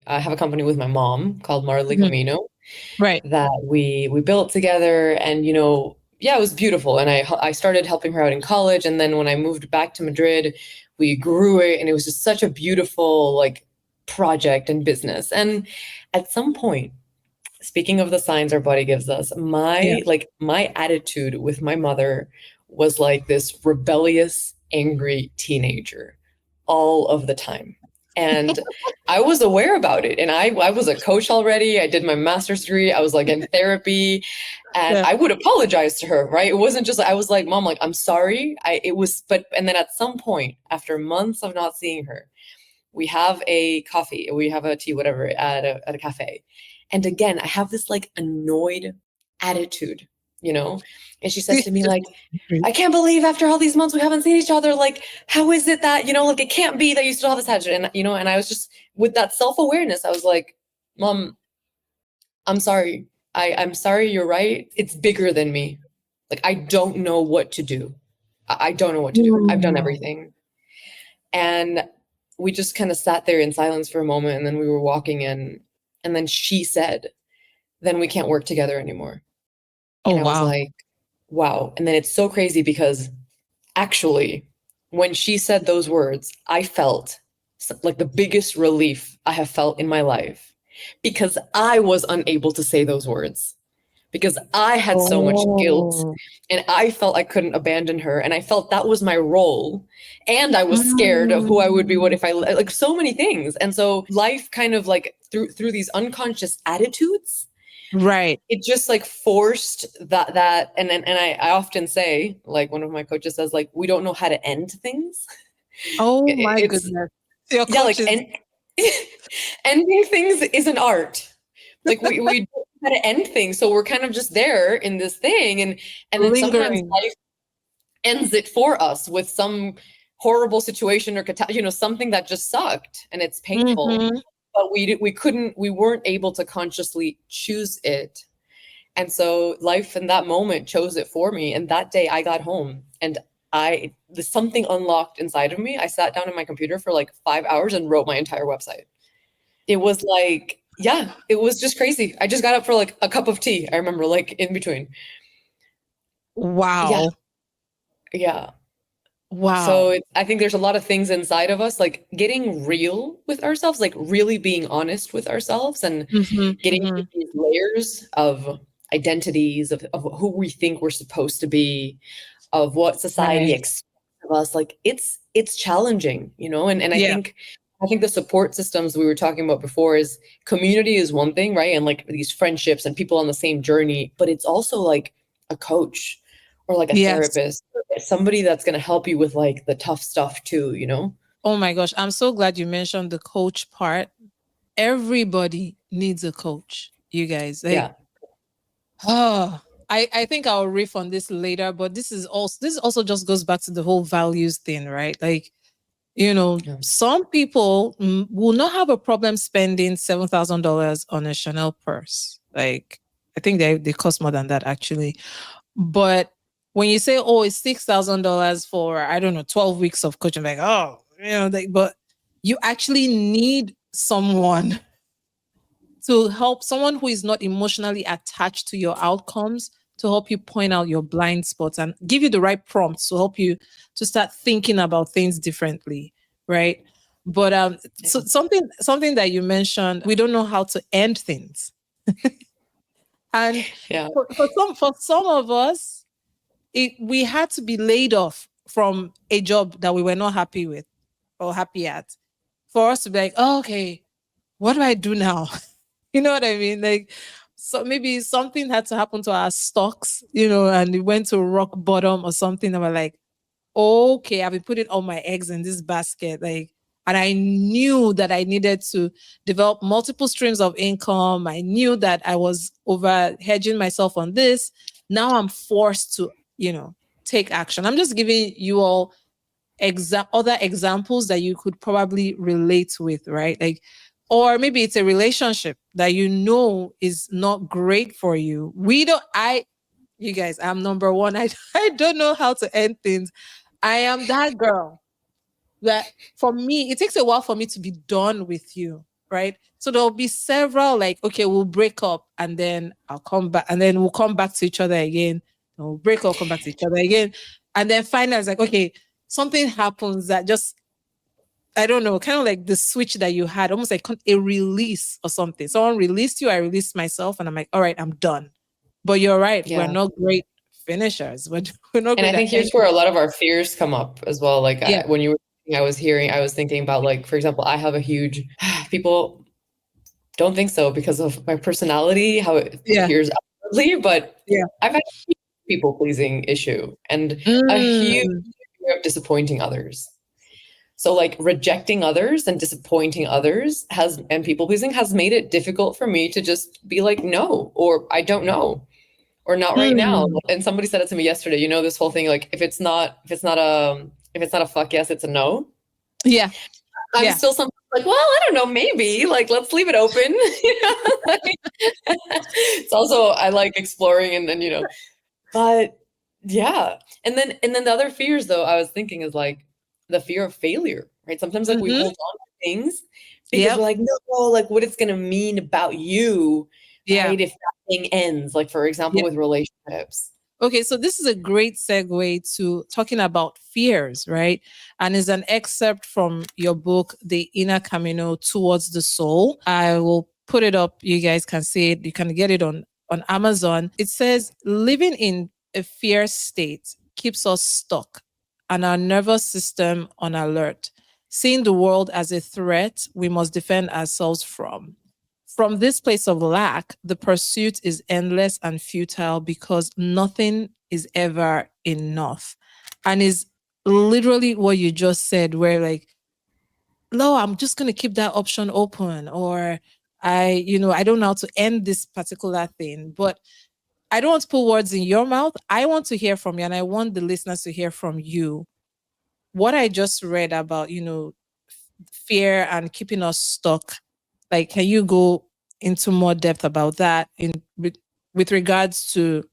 I have a company with my mom called Marley Mhm. Camino Right. that we built together, and yeah, it was beautiful. And I started helping her out in college, and then when I moved back to Madrid, we grew it, and it was just such a beautiful like project and business. And at some point, speaking of the signs our body gives us, Yeah. my attitude with my mother was like this rebellious, angry teenager all of the time. And I was aware about it. And I was a coach already. I did my master's degree. I was like in therapy, and Yeah. I would apologize to her, right? It wasn't just like I was like, Mom, like, I'm sorry. And then at some point, after months of not seeing her, we have a coffee, we have a tea, whatever, at a cafe. And again, I have this like annoyed attitude, you know? And she says to me, Just like, I can't believe after all these months we haven't seen each other. Like, how is it that, like it can't be that you still have this attitude? And and I was just with that self-awareness, I was like, Mom, I'm sorry. I'm sorry, you're right. It's bigger than me. Like, I don't know what to do. I don't know what to do. I've done Mm. everything. And we just kind of sat there in silence for a moment, and then we were walking in, and then she said, then we can't work together anymore. Oh, And I was wow. like, wow. And then it's so crazy because actually, when she said those words, I felt like the biggest relief I have felt in my life because I was unable to say those words, because I had so much guilt Oh. and I felt I couldn't abandon her, and I felt that was my role, and I was scared of who I would be, what Mm. if I, like, so many things. And so life kind of like through these unconscious attitudes, Right. it just like forced that. And I often say, like, one of my coaches says, like, we don't know how to end things. Oh my It's goodness. Your yeah, coach like, is ending things is an art. Like, we don't know how to end things, so we're kind of just there in this thing, and then sometimes lingering. life ends it for us with some horrible situation or something that just sucked and it's painful, Hmm. but we weren't able to consciously choose it. And so life in that moment chose it for me, and that day I got home and something unlocked inside of me. I sat down on my computer for like 5 hours and wrote my entire website. It was like, yeah, it was just crazy. I just got up for like a cup of tea, I remember, like, in between. Yeah, Wow. yeah. So Wow. I think there's a lot of things inside of us, like getting real with ourselves, like really being honest with ourselves, and Hmm. getting Hmm. through these layers of identities, of who we think we're supposed to be, of what society Right. expects of us. Like, it's challenging, and Yeah. I think the support systems we were talking about before is community is one thing, right? And like these friendships and people on the same journey, but it's also like a coach or like a Yes. therapist, somebody that's going to help you with like the tough stuff too. Oh my gosh. I'm so glad you mentioned the coach part. Everybody needs a coach, you guys. Like, Yeah. oh, I think I'll riff on this later, but this also just goes back to the whole values thing, right? Like, Yeah. some people will not have a problem spending $7,000 on a Chanel purse. Like, I think they cost more than that actually. But when you say, oh, it's $6,000 for, I don't know, 12 weeks of coaching, like, oh, but you actually need someone to help, someone who is not emotionally attached to your outcomes, to help you point out your blind spots and give you the right prompts to help you to start thinking about things differently, right? But so something that you mentioned, we don't know how to end things. And Yeah. for some of us, we had to be laid off from a job that we were not happy with or happy at, for us to be like, oh, okay, what do I do now? You know what I mean? Like, so maybe something had to happen to our stocks, and it went to rock bottom or something. And we're like, okay, I've been putting all my eggs in this basket. Like, and I knew that I needed to develop multiple streams of income. I knew that I was over hedging myself on this. Now I'm forced to, take action. I'm just giving you all other examples that you could probably relate with, right? Like, or maybe it's a relationship that is not great for you. You guys, I'm number one. I don't know how to end things. I am that girl that, for me, it takes a while for me to be done with you. right? So there'll be several, like, okay, we'll break up and then I'll come back and then we'll come back to each other again. And we'll break up, come back to each other again. And then finally it's like, okay, something happens that just, I don't know, kind of like the switch that you had, almost like a release or something. Someone released you, I released myself, and I'm like, all right, I'm done. But you're right, we're Yeah. not great finishers. We're not And I great at think here's where a lot of our fears come up as well. Like yeah. when you were, I was thinking about, like, for example, I have a huge, people don't think so because of my personality, how it Yeah. appears outwardly, but Yeah. I've had a people pleasing issue and a huge fear of disappointing others. So like rejecting others and disappointing others and people pleasing has made it difficult for me to just be like, no, or I don't know, or not right now. And somebody said it to me yesterday, you know, this whole thing, like, if it's not a fuck yes, it's a no. Yeah. I'm still sometimes like, well, I don't know, maybe, like, let's leave it open. It's also, I like exploring and you know, but yeah. And then the other fears, though, I was thinking is like the fear of failure, right? Sometimes like we hold on to things because we're like, no, like what it's gonna mean about you, right? If that thing ends, like for example, with relationships. Okay, so this is a great segue to talking about fears, right? And is an excerpt from your book, The Inner Camino Towards the Soul. I will put it up. You guys can see it. You can get it on Amazon. It says, living in a fear state keeps us stuck and our nervous system on alert, seeing the world as a threat we must defend ourselves from. From this place of lack, the pursuit is endless and futile because nothing is ever enough. And is literally what you just said, where like, no, I'm just going to keep that option open, or I don't know how to end this particular thing. But I don't want to put words in your mouth. I want to hear from you, and I want the listeners to hear from you. What I just read about, fear and keeping us stuck, like, can you go into more depth about that with regards to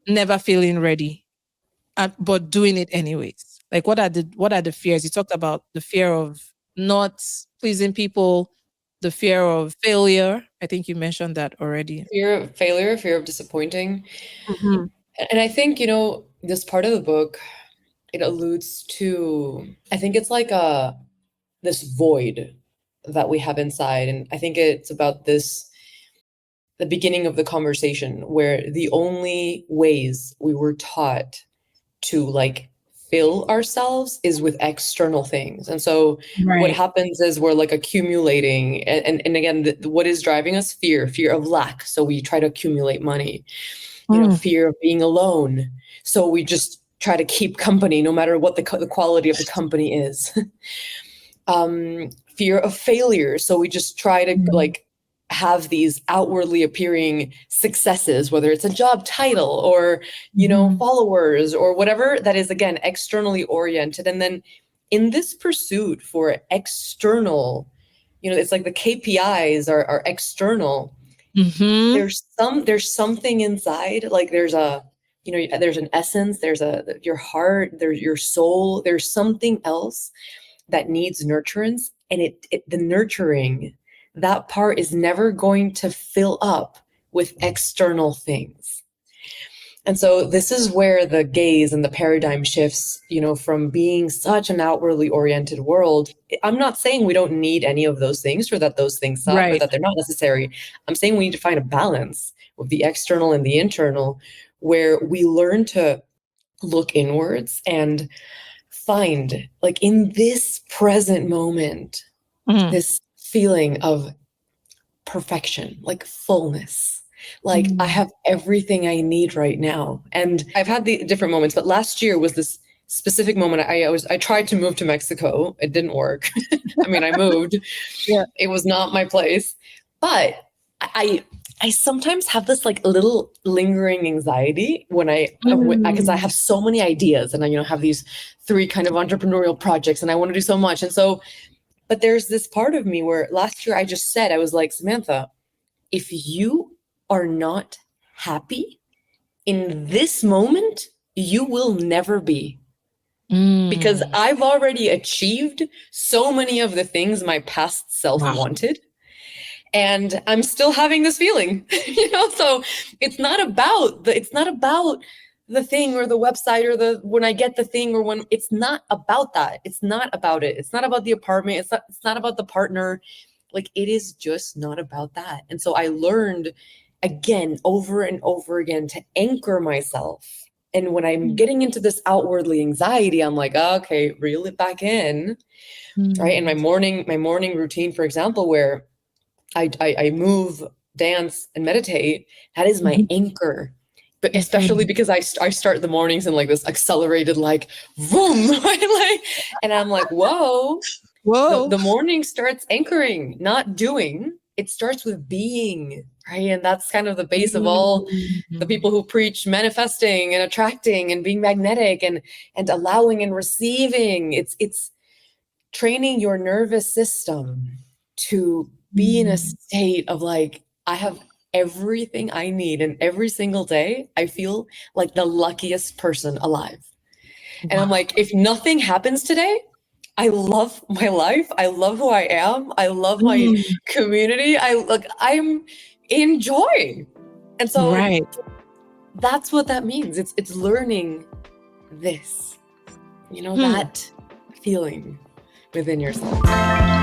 never feeling ready, but doing it anyways? Like, what are the fears? You talked about the fear of not pleasing people, the fear of failure. I think you mentioned that already. Fear of failure, fear of disappointing. Mm-hmm. And I think, you know, this part of the book, it alludes to, I think it's like this void that we have inside. And I think it's about the beginning of the conversation, where the only ways we were taught to like fill ourselves is with external things. And so what happens is we're like accumulating, and again, what is driving us? Fear of lack. So we try to accumulate money, you know, fear of being alone. So we just try to keep company no matter what the quality of the company is. Fear of failure. So we just try to like have these outwardly appearing successes, whether it's a job title or, you know, followers or whatever that is, again, externally oriented. And then in this pursuit for external, you know, it's like the KPIs are external. There's something inside, like there's a, you know, there's an essence, there's your heart, there's your soul, there's something else that needs nurturance, and the nurturing, that part is never going to fill up with external things. And so this is where the gaze and the paradigm shifts, you know, from being such an outwardly oriented world. I'm not saying we don't need any of those things, or that those things suck, or that they're not necessary. I'm saying we need to find a balance with the external and the internal, where we learn to look inwards and find, like, in this present moment, this feeling of perfection, like fullness, like I have everything I need right now. And I've had the different moments, but last year was this specific moment. I tried to move to Mexico. It didn't work. I mean, I moved. It was not my place. But I sometimes have this like little lingering anxiety when because I have so many ideas, and I, you know, have these 3 kind of entrepreneurial projects, and I want to do so much. And so, but there's this part of me where last year I just said, I was like, Samantha, if you are not happy in this moment, you will never be. because Mm. I've already achieved so many of the things my past self Wow. wanted. And I'm still having this feeling, so it's not about the thing or the website or when I get the thing or when it's not about that. It's not about it. It's not about the apartment. It's not about the partner. Like, it is just not about that. And so I learned again, over and over again, to anchor myself. And when I'm getting into this outwardly anxiety, I'm like, okay, reel it back in. Right. And my morning routine, for example, where I move, dance, and meditate, that is my anchor. But especially because I start the mornings in like this accelerated, like, boom, right? And I'm like, whoa, the morning starts anchoring, not doing. It starts with being, right? And that's kind of the base of all the people who preach manifesting and attracting and being magnetic and allowing and receiving. It's training your nervous system to be in a state of like, I have everything I need, and every single day I feel like the luckiest person alive. And I'm like, if nothing happens today, I love my life. I love who I am. I love my community. I'm in joy. And so that's what that means. It's learning this, that feeling within yourself.